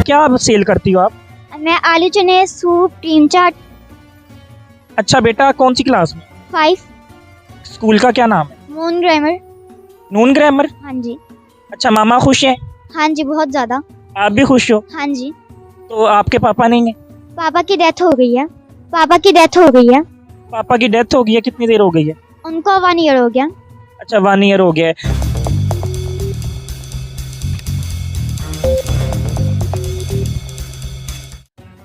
क्या सेल करती हो आप? मैं आलू चने सूप क्रीम चाट। अच्छा बेटा, कौन सी क्लास में? 5 स्कूल का क्या नाम है? Moon grammar. नून ग्रामर। हाँ जी। अच्छा, मामा खुश हैं? हाँ जी, बहुत ज़्यादा। आप भी खुश हो? हाँ जी। तो आपके पापा नहीं है? पापा की डेथ हो गई है। पापा की डेथ हो गई है। पापा की डेथ हो गई है, कितनी देर हो गई है? उनको 1 ईयर हो गया। अच्छा, 1 ईयर हो गया है।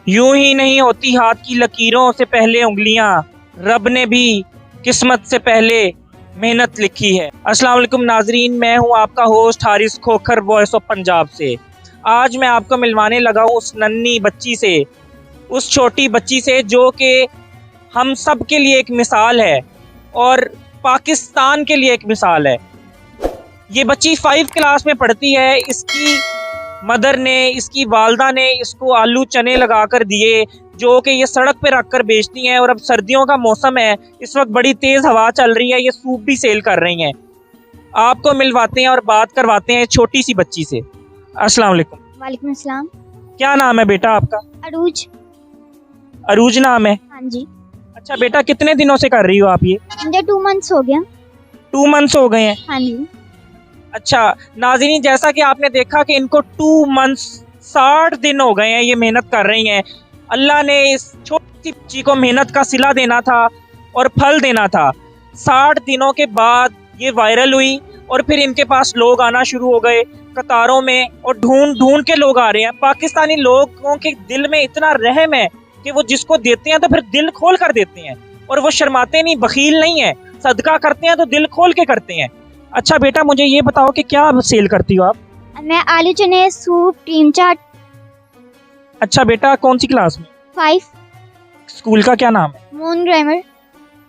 यूं ही नहीं होती हाथ की लकीरों से पहले उंगलियां, रब ने भी किस्मत से पहले मेहनत लिखी है। अस्सलाम वालेकुम नाजरीन, मैं हूं आपका host Haris Khokhar, voice of Punjab से। आज मैं आपको मिलवाने लगा हूं उस नन्ही बच्ची से, उस छोटी बच्ची से जो कि हम सब के लिए एक मिसाल है और पाकिस्तान के लिए एक मिसाल है। ये बच्ची 5 क्लास में पढ़ती है। इसकी मदर ने, इसकी वालदा ने इसको आलू चने लगा कर दिए जो कि ये सड़क पे रख कर बेचती हैं। और अब सर्दियों का मौसम है, इस वक्त बड़ी तेज़ हवा चल रही है, ये सूप भी सेल कर रही हैं। आपको मिलवाते हैं और बात करवाते हैं छोटी सी बच्ची से। अस्सलाम वालेकुम। वालेकुम अस्सलाम। क्या नाम है बेटा आपका? अरूज। अरूज नाम है। हाँ जी। अच्छा बेटा, कितने दिनों से कर रही हो आप ये? मुझे 2 मंथ्स हो गया। 2 मंथ्स हो गए हैं। हाँ जी। अच्छा नाज़रीन, जैसा कि आपने देखा कि इनको 2 मंथ्स 60 दिन हो गए हैं, ये मेहनत कर रही हैं। अल्लाह ने इस छोटी सी बच्ची को मेहनत का सिला देना था और फल देना था। 60 दिनों के बाद ये वायरल हुई और फिर इनके पास लोग आना शुरू हो गए कतारों में, और ढूंढ ढूंढ के लोग आ रहे हैं। पाकिस्तानी लोगों के दिल में इतना रहम है कि वो जिसको देते हैं तो फिर दिल खोल कर देते हैं, और वो शर्माते नहीं, बखील नहीं है। सदका करते हैं तो दिल खोल के करते हैं। अच्छा बेटा, मुझे ये बताओ कि क्या सेल करती हो आप? मैं आलू चने सूप क्रीम चाट। अच्छा बेटा, कौन सी क्लास में? 5 स्कूल का क्या नाम है? Moon grammar.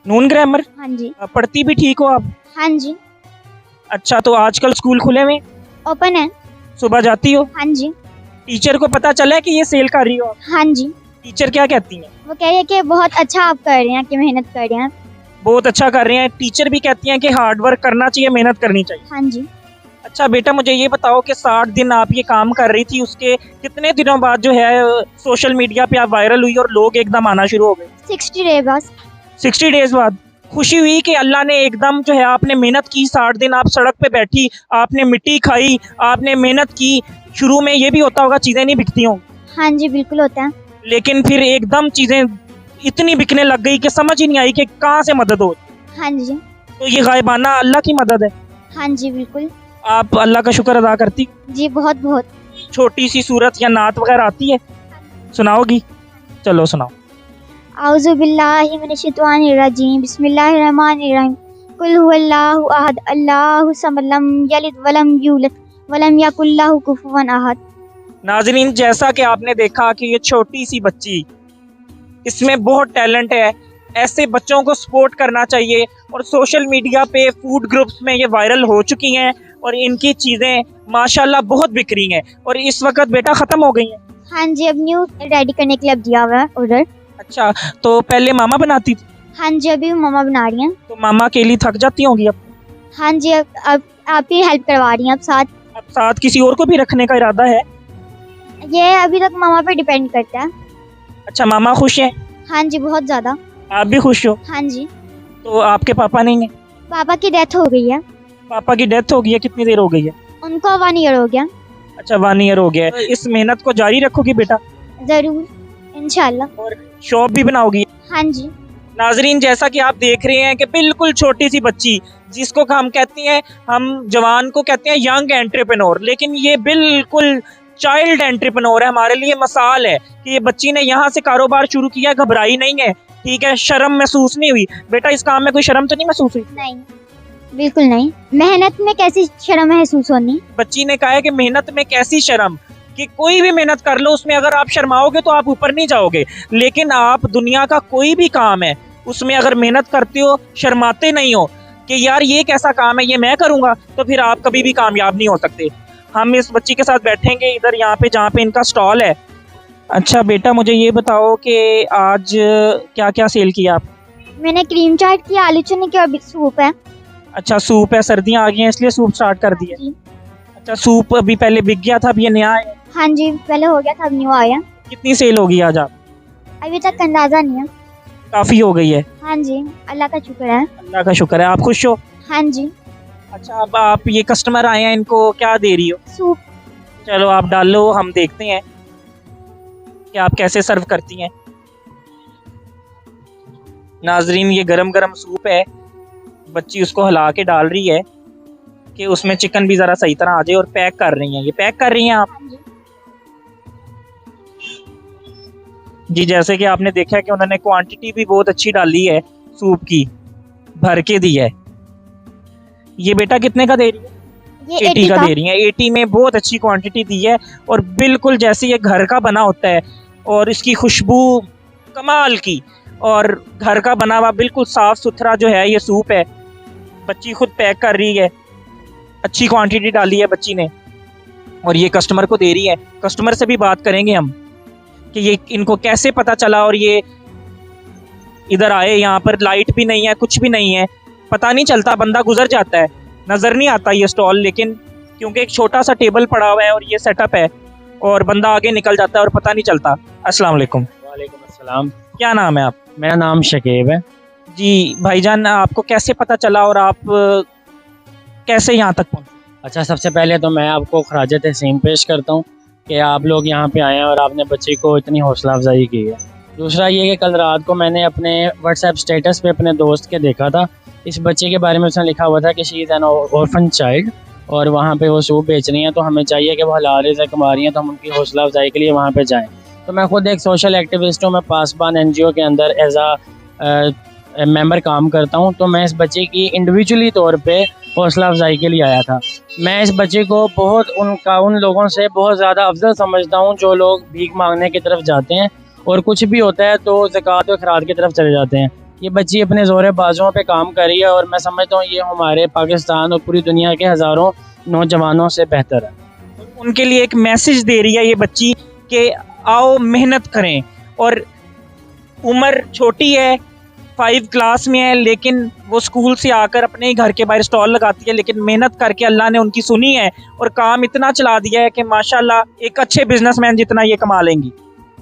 नून ग्रामर। हाँ जी। पढ़ती भी ठीक हो आप? हाँ जी। अच्छा, तो आजकल स्कूल खुले हुए? ओपन है। सुबह जाती हो? हाँ जी। टीचर को पता चला है कि ये सेल कर रही हो आप? हाँ जी। टीचर क्या कहती हैं? वो कह रही है कि बहुत अच्छा आप कर रहे हैं, कि मेहनत कर रहे हैं। बहुत अच्छा कर रहे हैं। टीचर भी कहती हैं कि हार्ड वर्क करना चाहिए, मेहनत करनी चाहिए। हाँ जी। अच्छा बेटा, मुझे ये बताओ कि 60 दिन आप ये काम कर रही थी, उसके कितने दिनों बाद जो है सोशल मीडिया पे आप वायरल हुई और लोग एकदम आना शुरू हो गए? 60 डे बस। 60 डेज बाद खुशी हुई कि अल्लाह ने एकदम जो है, आपने मेहनत की, 60 दिन आप सड़क पे बैठी, आपने मिट्टी खाई, आपने मेहनत की। शुरू में ये भी होता होगा चीज़ें नहीं बिकती हों, हाँ जी, बिल्कुल होता है। लेकिन फिर एकदम चीज़ें इतनी बिकने लग गई कि समझ ही नहीं आई कि कहाँ से मदद हो। हाँ जी। तो ये गायबाना अल्लाह की मदद है। हाँ जी, बिल्कुल। आप अल्लाह का शुक्र अदा करती? जी, बहुत बहुत। छोटी सी सूरत या नात वगैरह आती है, सुनाओगी? चलो सुनाओ। आउज़ु बिल्लाहि मिनश शैतानिर रजीम, बिस्मिल्लाहिर रहमानिर रहीम। कुल हुवल्लाहु अहद, अल्लाहु समद, लम यलिद वलम यूलद वलम यकुल लहु कुफुवन अहद। नाज़रीन, जैसा कि आपने देखा कि ये छोटी सी बच्ची, इसमें बहुत टैलेंट है। ऐसे बच्चों को सपोर्ट करना चाहिए, और सोशल मीडिया पे फूड ग्रुप्स में ये वायरल हो चुकी हैं और इनकी चीज़ें माशाल्लाह बहुत बिक रही हैं, और इस वक्त बेटा ख़त्म हो गई हैं। हाँ जी, अब न्यू रेडी करने के लिए अब दिया हुआ है ऑर्डर। अच्छा, तो पहले मामा बनाती थी? हाँ जी, अभी मम्मा बना रही हैं। तो मामा के लिए थक जाती होंगी अब? हाँ जी, अब आप ही हेल्प करवा रही हैं अब साथ। अब साथ किसी और को भी रखने का इरादा है? ये अभी तक मम्मा पे डिपेंड करता है। अच्छा, मामा खुश हैं? हाँ जी, बहुत ज़्यादा। आप भी खुश हो? हाँ जी। तो आपके पापा नहीं है? पापा की डेथ हो गई है। पापा की डेथ हो गई है, कितनी देर हो गई है? उनको 1 ईयर हो गया। अच्छा, 1 ईयर हो गया है। तो इस मेहनत को जारी रखोगी बेटा? ज़रूर, इंशाल्लाह। और शॉप भी बनाओगी? हाँ जी। नाजरीन, जैसा कि आप देख रहे हैं कि बिल्कुल छोटी सी बच्ची, जिसको हम कहते हैं, हम जवान को कहते हैं यंग एंटरप्रेन्योर, लेकिन ये बिल्कुल चाइल्ड एंटरप्रेन्योर है। हमारे लिए मिसाल है कि ये बच्ची ने यहाँ से कारोबार शुरू किया, घबराई नहीं है, ठीक है, शर्म महसूस नहीं हुई। बेटा, इस काम में कोई शर्म तो नहीं महसूस हुई? नहीं, बिल्कुल नहीं। मेहनत में कैसी शर्म महसूस होनी। बच्ची ने कहा है कि मेहनत में कैसी शर्म, कि कोई भी मेहनत कर लो, उसमें अगर आप शर्माओगे तो आप ऊपर नहीं जाओगे। लेकिन आप दुनिया का कोई भी काम है, उसमें अगर मेहनत करते हो, शर्माते नहीं हो कि यार ये कैसा काम है, ये मैं करूँगा, तो फिर आप कभी भी कामयाब नहीं हो सकते। हम इस बच्ची के साथ बैठेंगे इधर, यहाँ पे जहाँ पे इनका स्टॉल है। अच्छा बेटा, मुझे ये बताओ कि आज क्या क्या सेल किया आप? मैंने क्रीम चाट की, आलू चने की, और सूप है। अच्छा, सूप है, सर्दियाँ आ गई हैं इसलिए सूप स्टार्ट कर दिया। जी। अच्छा, सूप अभी पहले बिक गया था, अब ये नया है? हाँ हाँ जी, पहले हो गया था, अब न्यू आया। कितनी सेल होगी आज आप? अभी तक अंदाजा नहीं है। काफी हो गई है। हाँ जी, अल्लाह का शुक्र है। अल्लाह का शुक्र है। आप खुश हो? हाँ जी। अच्छा, अब आप ये कस्टमर आए हैं, इनको क्या दे रही हो? सूप। चलो आप डाल लो, हम देखते हैं कि आप कैसे सर्व करती हैं। नाजरीन, ये गरम गरम सूप है, बच्ची उसको हिला के डाल रही है कि उसमें चिकन भी ज़रा सही तरह आ जाए, और पैक कर रही हैं। ये पैक कर रही हैं आप? हाँ जी। जी, जैसे कि आपने देखा है कि उन्होंने क्वांटिटी भी बहुत अच्छी डाली है, सूप की भर के दी है। ये बेटा कितने का दे रही है? ये 80 का दे रही है। 80 में बहुत अच्छी क्वांटिटी दी है, और बिल्कुल जैसे ये घर का बना होता है, और इसकी खुशबू कमाल की, और घर का बना हुआ बिल्कुल साफ सुथरा जो है ये सूप है। बच्ची खुद पैक कर रही है, अच्छी क्वांटिटी डाली है बच्ची ने, और ये कस्टमर को दे रही है। कस्टमर से भी बात करेंगे हम कि ये इनको कैसे पता चला, और ये इधर आए। यहाँ पर लाइट भी नहीं है, कुछ भी नहीं है, पता नहीं चलता, बंदा गुजर जाता है, नज़र नहीं आता ये स्टॉल। लेकिन क्योंकि एक छोटा सा टेबल पड़ा हुआ है और ये सेटअप है, और बंदा आगे निकल जाता है और पता नहीं चलता। अस्सलाम वालेकुम। वालेकुम अस्सलाम। क्या नाम है आप? मेरा नाम शकीब है। जी भाईजान, आपको कैसे पता चला और आप कैसे यहाँ तक पहुँचे? अच्छा, सबसे पहले तो मैं आपको खराज तहसीन पेश करता हूँ कि आप लोग यहाँ पे आए हैं और आपने बच्ची को इतनी हौसला अफजाई की है। दूसरा ये कि कल रात को मैंने अपने व्हाट्सएप स्टेटस पे अपने दोस्त के देखा था, इस बच्चे के बारे में उसने लिखा हुआ था कि she is an orphan child, और वहाँ पे वो सूप बेच रही हैं, तो हमें चाहिए कि वो हलाल रिज़्क कमा रही हैं, तो हम उनकी हौसला अफजाई के लिए वहाँ पे जाएँ। तो मैं खुद एक सोशल एक्टिविस्ट हूँ, मैं पासबान NGO के अंदर एज आ मेंबर काम करता हूँ। तो मैं इस बच्चे की इंडिविजुअली तौर पे हौसला अफजाई के लिए आया था। मैं इस बच्चे को उन लोगों से बहुत ज़्यादा अफजल समझता हूँ जो लोग भीख मांगने की तरफ जाते हैं, और कुछ भी होता है तो ज़कात और खैरात की तरफ चले जाते हैं। ये बच्ची अपने ज़ोरे बाजुओं पे काम कर रही है, और मैं समझता हूँ ये हमारे पाकिस्तान और पूरी दुनिया के हज़ारों नौजवानों से बेहतर है। उनके लिए एक मैसेज दे रही है ये बच्ची कि आओ मेहनत करें। और उम्र छोटी है, 5 क्लास में है, लेकिन वो स्कूल से आकर अपने ही घर के बाहर स्टॉल लगाती है, लेकिन मेहनत करके अल्लाह ने उनकी सुनी है और काम इतना चला दिया है कि माशाल्लाह एक अच्छे बिजनेसमैन जितना ये कमा लेंगी।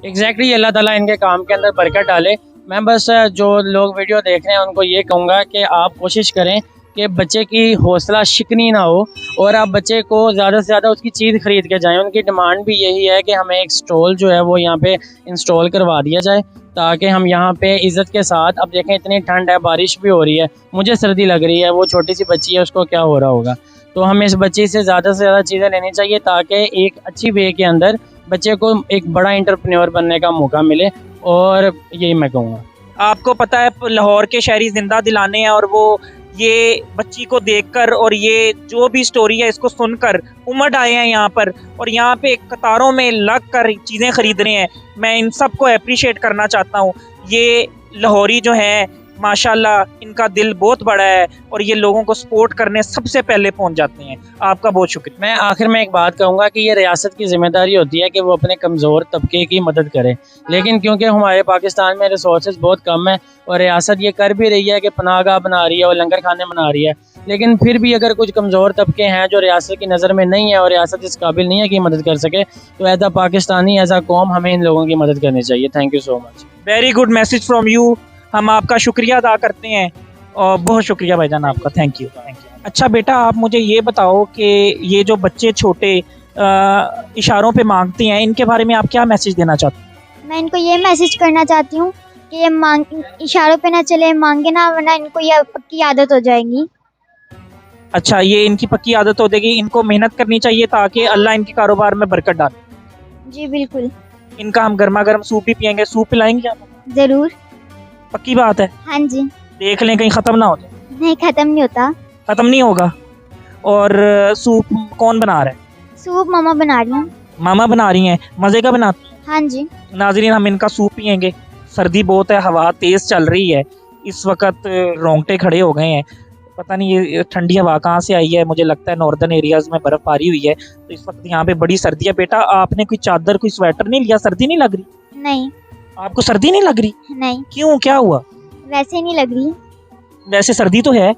एग्जैक्टली, अल्लाह ताला इनके काम के अंदर बरकत डाले। मैं बस जो लोग वीडियो देख रहे हैं उनको ये कहूँगा कि आप कोशिश करें कि बच्चे की हौसला शिकनी ना हो, और आप बच्चे को ज़्यादा से ज़्यादा उसकी चीज़ ख़रीद के जाएं। उनकी डिमांड भी यही है कि हमें एक स्टॉल जो है वो यहाँ पे इंस्टॉल करवा दिया जाए, ताकि हम यहाँ पे इज़्ज़त के साथ, अब देखें इतनी ठंड है, बारिश भी हो रही है, मुझे सर्दी लग रही है, वो छोटी सी बच्ची है, उसको क्या हो रहा होगा। तो हमें इस बच्ची से ज़्यादा चीज़ें लेनी चाहिए, ताकि एक अच्छी वे के अंदर बच्चे को एक बड़ा एंटरप्रेन्योर बनने का मौका मिले, और यही मैं कहूँगा। आपको पता है लाहौर के शहरी जिंदा दिलाने हैं, और वो ये बच्ची को देखकर और ये जो भी स्टोरी है इसको सुनकर उमड़ आए हैं यहाँ पर, और यहाँ पे कतारों में लग कर चीज़ें ख़रीद रहे हैं। मैं इन सब को अप्रिशिएट करना चाहता हूँ। ये लाहौरी जो है माशाल्लाह, इनका दिल बहुत बड़ा है, और ये लोगों को सपोर्ट करने सबसे पहले पहुँच जाते हैं। आपका बहुत शुक्रिया। मैं आखिर में एक बात कहूँगा कि ये रियासत की ज़िम्मेदारी होती है कि वो अपने कमज़ोर तबके की मदद करे, लेकिन क्योंकि हमारे पाकिस्तान में रिसोर्सेज बहुत कम है, और रियासत ये कर भी रही है कि पनाहगाह बना रही है और लंगर खाने बना रही है, लेकिन फिर भी अगर कुछ कमज़ोर तबके हैं जो रियासत की नज़र में नहीं है, और रियासत इस काबिल नहीं है कि मदद कर सके, तो as a Pakistani, as a कौम, हमें इन लोगों की मदद करनी चाहिए। Thank you so much. Very good message from you. हम आपका शुक्रिया अदा करते हैं, और बहुत शुक्रिया भाईजान आपका। Thank you. अच्छा बेटा, आप मुझे ये बताओ कि ये जो बच्चे छोटे इशारों पे मांगते हैं, इनके बारे में आप क्या मैसेज देना चाहते हैं? मैं इनको ये मैसेज करना चाहती हूँ कि ये इशारों पे ना चले, मांगे ना, वरना इनको ये पक्की आदत हो जाएगी। अच्छा, ये इनकी पक्की आदत हो जाएगी। इनको मेहनत करनी चाहिए ताकि अल्लाह इनके कारोबार में बरकत डाले। जी बिल्कुल। इनका हम गर्मा गर्म सूप भी पियेंगे। सूप पिलाएंगे आप? ज़रूर। पक्की बात है। हाँ जी। देख लें कहीं ख़त्म ना हो जाए। नहीं, ख़त्म नहीं होता। ख़त्म नहीं होगा। और सूप कौन बना रहा है? सूप मामा बना रही हैं। मामा बना रही हैं। मज़े का बनाती हैं? हाँ जी। नाज़रीन, हम इनका सूप पियेंगे। सर्दी बहुत है, हवा तेज़ चल रही है, इस वक्त रोंगटे खड़े हो गए हैं। पता नहीं ये ठंडी हवा कहाँ से आई है। मुझे लगता है नॉर्दर्न एरियाज़ में बर्फ़बारी हुई है, तो इस वक्त यहाँ पे बड़ी सर्दी है। बेटा, आपने कोई चादर, कोई स्वेटर नहीं लिया? सर्दी नहीं लग रही? नहीं। आपको सर्दी नहीं लग रही? नहीं। क्यों, क्या हुआ? वैसे ही नहीं लग रही। वैसे सर्दी तो है।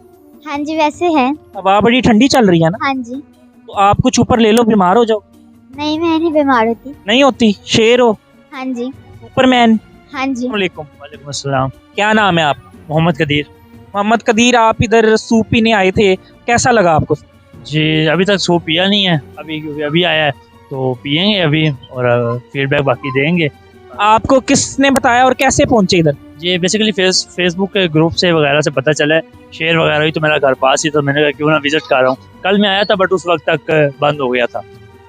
हाँ जी, वैसे है। हवा बड़ी ठंडी चल रही है ना। हाँ जी। तो आप कुछ ऊपर ले लो, बीमार हो जाओ। नहीं, मैं नहीं बीमार होती। नहीं होती? शेर हो? हाँ जी। सुपरमैन? हाँ जी। अस्सलाम वालेकुम। वालेकुम अस्सलाम। क्या नाम है आपका? मोहम्मद कदीर। मोहम्मद कदीर, आप इधर सूप पीने आए थे, कैसा लगा आपको? जी अभी तक सूप पिया नहीं है, अभी आया है तो पियेंगे अभी और फीडबैक बाकी देंगे। आपको किसने बताया और कैसे पहुंचे इधर? ये बेसिकली फेसबुक के ग्रुप से वगैरह से पता चला है, शेयर वगैरह हुई तो मेरा घर पास ही, तो मैंने कहा क्यों ना विजिट कर रहा हूँ। कल मैं आया था बट उस वक्त तक बंद हो गया था।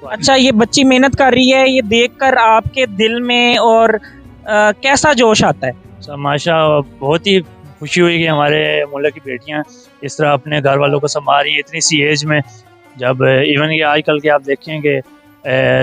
अच्छा, ये बच्ची मेहनत कर रही है, ये देखकर आपके दिल में और कैसा जोश आता है? माशा बहुत ही खुशी हुई कि हमारे मुल्क की बेटियां इस तरह अपने घर वालों को संभाल रही हैं इतनी सी एज में। जब इवन कि आजकल के आप देखेंगे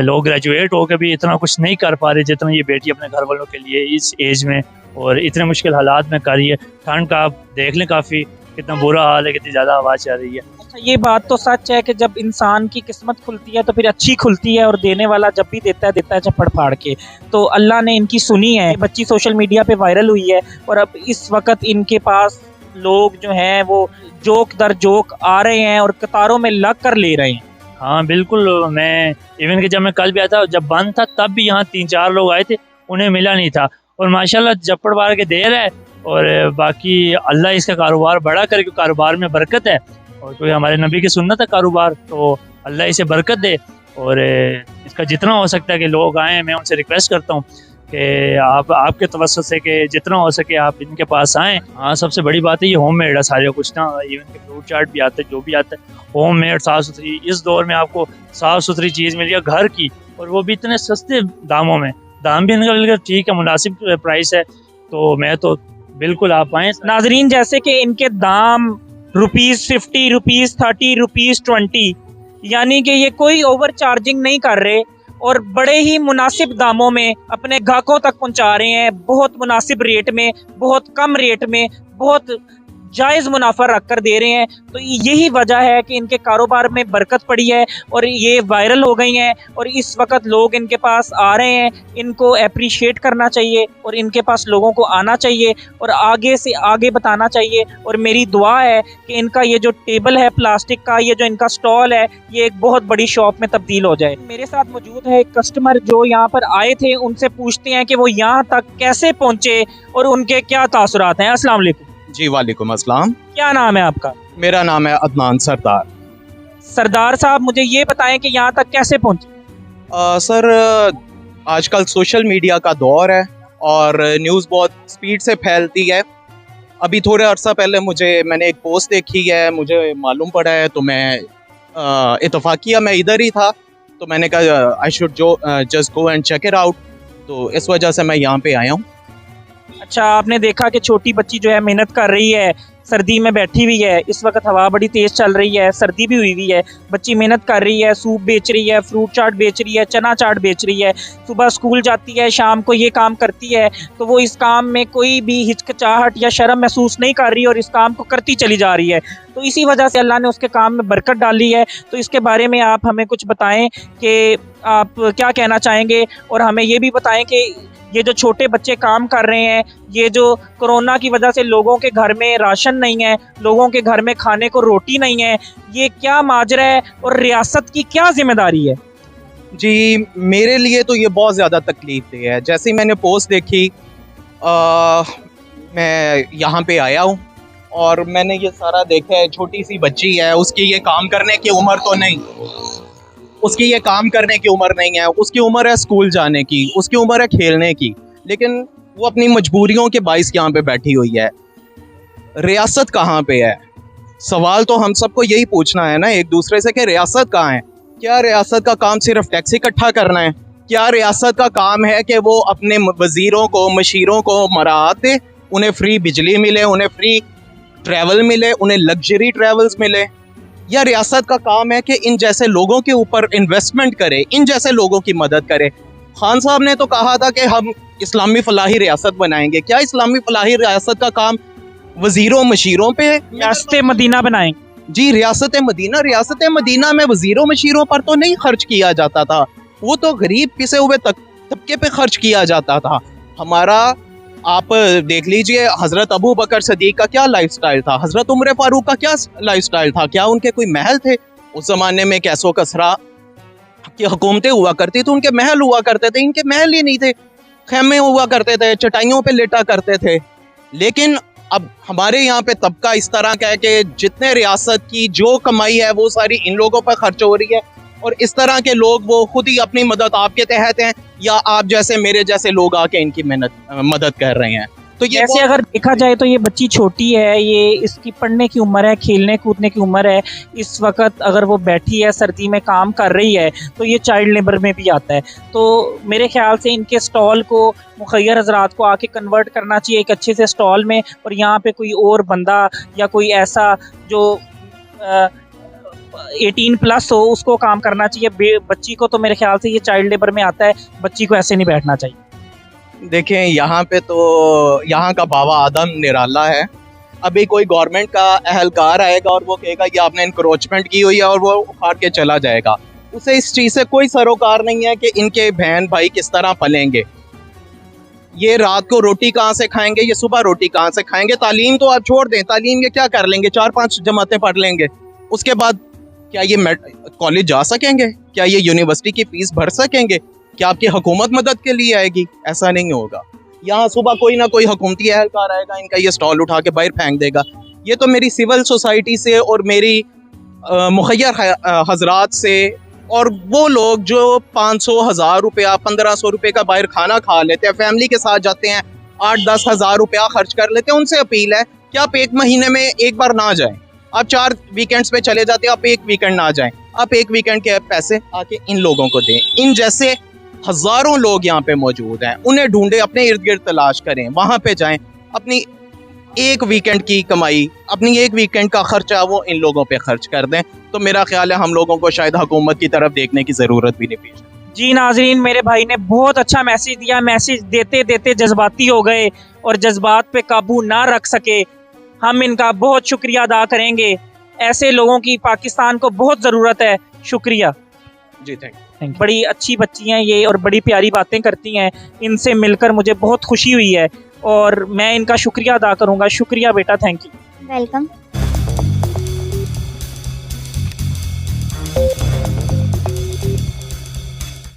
लोग ग्रेजुएट होकर भी इतना कुछ नहीं कर पा रहे जितना ये बेटी अपने घर वालों के लिए इस एज में और इतने मुश्किल हालात में कर रही है। ठंड का आप देख लें काफ़ी कितना बुरा हाल है, कितनी ज़्यादा आवाज़ चल रही है। अच्छा, ये बात तो सच है कि जब इंसान की किस्मत खुलती है तो फिर अच्छी खुलती है, और देने वाला जब भी देता है चप्पड़ फाड़ के। तो अल्लाह ने इनकी सुनी है। बच्ची सोशल मीडिया पे वायरल हुई है और अब इस वक्त इनके पास लोग जो हैं वो जोक दर जोक आ रहे हैं और कतारों में लग कर ले रहे हैं। हाँ बिल्कुल, मैं इवन कि जब मैं कल भी आया था जब बंद था तब भी यहाँ 3-4 लोग आए थे, उन्हें मिला नहीं था। और माशाल्लाह चप्पड़ मार के दे रहा है और बाकी अल्लाह इसका कारोबार बड़ा करे क्योंकि कारोबार में बरकत है और कोई हमारे नबी की सुन्नत है कारोबार, तो अल्लाह इसे बरकत दे। और इसका जितना हो सकता है कि लोग आएँ, मैं उनसे रिक्वेस्ट करता हूँ कि आप आपके तवज्जो से कि जितना हो सके आप इनके पास आएँ। हाँ सबसे बड़ी बात है ये होम मेड है सारे कुछ ना, इवन के फ्रूट चाट भी आता है, जो भी आता है होम मेड साफ़ सुथरी। इस दौर में आपको साफ़ सुथरी चीज़ मिली है घर की, और वो भी इतने सस्ते दामों में। दाम भी इनका बिल्कुल ठीक है, मुनासिब प्राइस है, तो मैं तो बिल्कुल आप आएँ। नाजरीन, जैसे कि इनके दाम ₹50, ₹30, ₹30, ₹20, यानी कि ये कोई ओवर चार्जिंग नहीं कर रहे और बड़े ही मुनासिब दामों में अपने ग्राहकों तक पहुंचा रहे हैं। बहुत मुनासिब रेट में, बहुत कम रेट में, बहुत जायज़ मुनाफा रख कर दे रहे हैं। तो यही वजह है कि इनके कारोबार में बरकत पड़ी है और ये वायरल हो गई हैं और इस वक्त लोग इनके पास आ रहे हैं। इनको अप्रिशिएट करना चाहिए और इनके पास लोगों को आना चाहिए और आगे से आगे बताना चाहिए। और मेरी दुआ है कि इनका ये जो टेबल है प्लास्टिक का, ये जो इनका स्टॉल है, ये एक बहुत बड़ी शॉप में तब्दील हो जाए। मेरे साथ मौजूद है एक कस्टमर जो यहाँ पर आए थे, उनसे पूछते हैं कि वो यहाँ तक कैसे पहुँचे और उनके क्या तासुरात हैं। अस्सलाम वालेकुम। जी वालेकुम अस्सलाम। क्या नाम है आपका? मेरा नाम है अदनान सरदार। सरदार साहब, मुझे ये बताएं कि यहाँ तक कैसे पहुँचे? सर आजकल सोशल मीडिया का दौर है और न्यूज़ बहुत स्पीड से फैलती है। अभी थोड़े अर्सा पहले मैंने एक पोस्ट देखी है, मुझे मालूम पड़ा है, तो मैं इत्तफाकिया मैं इधर ही था, तो मैंने कहा I should just go and check it out, तो इस वजह से मैं यहाँ पे आया हूँ। अच्छा, आपने देखा कि छोटी बच्ची जो है मेहनत कर रही है, सर्दी में बैठी हुई है, इस वक्त हवा बड़ी तेज़ चल रही है, सर्दी भी हुई है, बच्ची मेहनत कर रही है, सूप बेच रही है, फ्रूट चाट बेच रही है, चना चाट बेच रही है, सुबह स्कूल जाती है, शाम को ये काम करती है, तो वो इस काम में कोई भी हिचकिचाहट या शर्म महसूस नहीं कर रही और इस काम को करती चली जा रही है। तो इसी वजह से अल्लाह ने उसके काम में बरकत डाली है। तो इसके बारे में आप हमें कुछ बताएं कि आप क्या कहना चाहेंगे, और हमें ये भी बताएं कि ये जो छोटे बच्चे काम कर रहे हैं, ये जो कोरोना की वजह से लोगों के घर में राशन नहीं है, लोगों के घर में खाने को रोटी नहीं है, ये क्या माजरा है और रियासत की क्या जिम्मेदारी है? जी मेरे लिए तो ये बहुत ज़्यादा तकलीफ दे है। जैसे ही मैंने पोस्ट देखी मैं यहाँ पे आया हूँ और मैंने ये सारा देखा है। छोटी सी बच्ची है, उसकी ये काम करने की उम्र तो नहीं, उसकी ये काम करने की उम्र नहीं है, उसकी उम्र है स्कूल जाने की, उसकी उम्र है खेलने की, लेकिन वो अपनी मजबूरियों के बाइस यहाँ पे बैठी हुई है। रियासत कहाँ पे है? सवाल तो हम सबको यही पूछना है ना एक दूसरे से कि रियासत कहाँ है? क्या रियासत का काम सिर्फ टैक्स इकट्ठा करना है? क्या रियासत का काम है कि वो अपने वजीरों को, मशीरों को मराहत दे, उन्हें फ्री बिजली मिले, उन्हें फ्री ट्रैवल मिले, उन्हें लग्जरी ट्रैवल्स मिले? या रियासत का काम है कि इन जैसे लोगों के ऊपर इन्वेस्टमेंट करे, इन जैसे लोगों की मदद करे? खान साहब ने तो कहा था कि हम इस्लामी फलाही रियासत बनाएंगे। क्या इस्लामी फलाही रियासत का काम वजीरों मशीरों पे? रियासत मदीना बनाएं। जी रियासत मदीना में वजीरों मशीरों पर तो नहीं खर्च किया जाता था, वो तो गरीब पिसे हुए तबके पे खर्च किया जाता था। हमारा आप देख लीजिए हज़रत अबू बकर सदीक का क्या लाइफस्टाइल था, हज़रत उमर फारूक का क्या लाइफस्टाइल था, क्या उनके कोई महल थे? उस ज़माने में कैसो कसरा कि हुकूमतें हुआ करती तो उनके महल हुआ करते थे, इनके महल ही नहीं थे, खेमे हुआ करते थे, चटाइयों पे लेटा करते थे। लेकिन अब हमारे यहाँ पे तबका इस तरह का है कि जितने रियासत की जो कमाई है वो सारी इन लोगों पर खर्च हो रही है, और इस तरह के लोग वो खुद ही अपनी मदद आपके तहत हैं या आप जैसे मेरे जैसे लोग आके इनकी मदद कर रहे हैं। तो ये जैसे अगर देखा जाए तो ये बच्ची छोटी है, ये इसकी पढ़ने की उम्र है, खेलने कूदने की उम्र है। इस वक्त अगर वो बैठी है, सर्दी में काम कर रही है, तो ये चाइल्ड लेबर में भी आता है। तो मेरे ख्याल से इनके स्टॉल को मुखैर हजरात को आके कन्वर्ट करना चाहिए एक अच्छे से स्टॉल में, और यहाँ पे कोई और बंदा या कोई ऐसा जो 18+ हो उसको काम करना चाहिए। बच्ची को तो मेरे ख्याल से ये चाइल्ड लेबर में आता है, बच्ची को ऐसे नहीं बैठना चाहिए। देखें यहाँ पे तो यहाँ का बाबा आदम निराला है। अभी कोई गवर्नमेंट का अहलकार आएगा और वो कहेगा ये आपने इंक्रोचमेंट की हुई है, और वो उखाड़ के चला जाएगा। उसे इस चीज़ से कोई सरोकार नहीं है कि इनके बहन भाई किस तरह पलेंगे। ये रात को रोटी कहाँ से खाएंगे, ये सुबह रोटी कहाँ से खाएंगे। तालीम तो आप छोड़ दें, तालीम ये क्या कर लेंगे, 4-5 जमातें पढ़ लेंगे, उसके बाद क्या ये कॉलेज जा सकेंगे? क्या ये यूनिवर्सिटी की फीस भर सकेंगे? क्या आपकी हुकूमत मदद के लिए आएगी? ऐसा नहीं होगा। यहाँ सुबह कोई ना कोई हुकूमती एहलकार आएगा, इनका ये स्टॉल उठा के बाहर फेंक देगा। ये तो मेरी सिविल सोसाइटी से और मेरी मुखैर हजरात से, और वो लोग जो 500-1000 रुपया 1500 रुपये का बाहर खाना खा लेते हैं, फैमिली के साथ जाते हैं, 8-10 हज़ार रुपया खर्च कर लेते हैं, उनसे अपील है कि आप एक महीने में एक बार ना जाएं। आप 4 वीकेंड्स पे चले जाते हैं, आप एक वीकेंड ना जाएं। आप एक वीकेंड के पैसे आके इन लोगों को दें। इन जैसे हजारों लोग यहाँ पे मौजूद हैं, उन्हें ढूंढे, अपने इर्द गिर्द तलाश करें, वहां पे जाएं, अपनी एक वीकेंड की कमाई, अपनी एक वीकेंड का खर्चा वो इन लोगों पे खर्च कर दें। तो मेरा ख्याल है हम लोगों को शायद हुकूमत की तरफ देखने की ज़रूरत भी नहीं पेश। जी नाजरीन, मेरे भाई ने बहुत अच्छा मैसेज दिया। मैसेज देते देते जज्बाती हो गए और जज्बात पे काबू ना रख सके। हम इनका बहुत शुक्रिया अदा करेंगे। ऐसे लोगों की पाकिस्तान को बहुत ज़रूरत है। शुक्रिया जी, थैंक यू। बड़ी अच्छी बच्ची हैं ये और बड़ी प्यारी बातें करती हैं। इनसे मिलकर मुझे बहुत खुशी हुई है और मैं इनका शुक्रिया अदा करूँगा। शुक्रिया बेटा, थैंक यू। वेलकम।